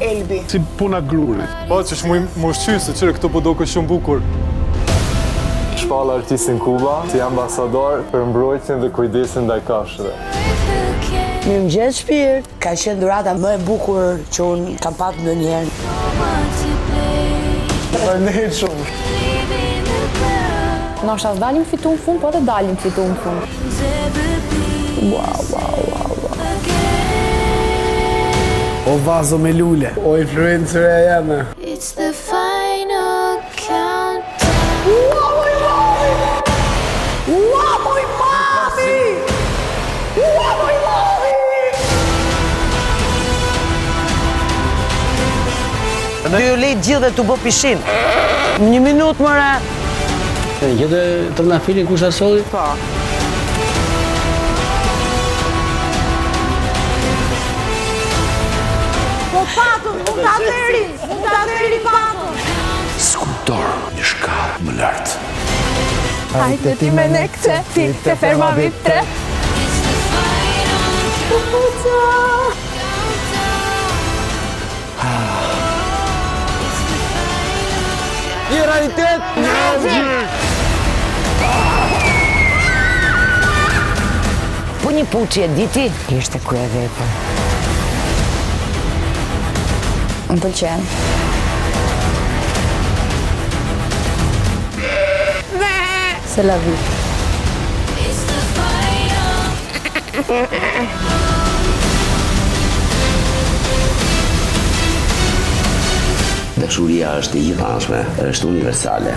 Elbi. Si puna grurit. Po, që shmu shqy se qërë këto po do kë shumë bukur. Shpalla artistin Kuba, si ambasador për mbrojtjen dhe kujdesin ndaj kafshëve. Mirëmëngjes Shpirt. Ka qenë dhurata më e bukur që unë kam patur ndonjëherë. Përnejt shumë. Nashta s'dalim fitu në fund, po dhe dalim fitu në fund. Wow. O vazo me lule. O influencer e jeme. It's the final countdown. Ua, moj mami! Ty ju lejt gjithë dhe t'u bë pishin. Një minut, mëre. Gjete të nga filin kush asoli? Po. Po patëm, mund të atëri patëm. Skulptor një shkallë më lartë. Hajde ti me ne këte, ti të ferma vitre. Një realitet! Po një puqi e diti, ishte ku e vepër. Më pëlqen. Se la vi. Dashuria është e gjithanshme, është universale.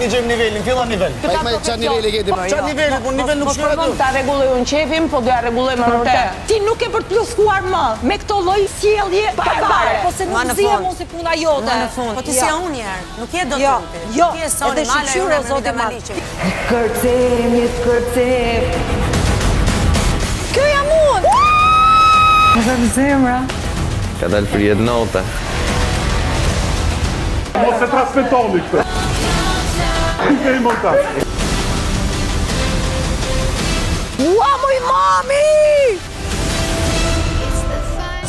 Një gjejmë nivelin, fillon nivel. Qatë niveli keti ma? Qatë niveli, po nivel nuk shkore aty. Ta rregulloj unë qefim, po doja rregulloj më te. Ti nuk e për të pluskuar më, me këto lloj sjellje barbare. Po se nuk zihem unë si puna jote. Po ti si unë njerë, nuk je do të lutesh. Jo, Ti je soni edhe male, shqyro unë zote me ma. maliqe. Kërcem. Kjo jam unë! Më dhe zemra. Ka dalë për jetë note. Mos e transmetoni këtë. Nuk e i montatë. Ua, moj mami!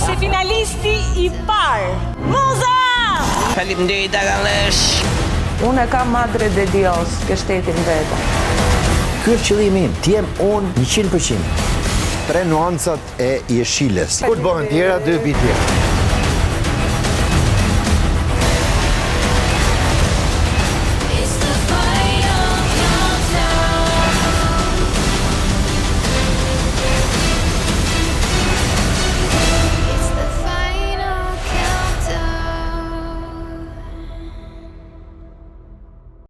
Si finalisti I parë, Muza! Faleminderit Agalesh. Unë e kam madre de Dios, ke shtetin vetëm. Ky është qëllimi im, t'jem unë 100%. 3 nuancat e jeshilës. Kur të bëhen tjera, 2 bitje.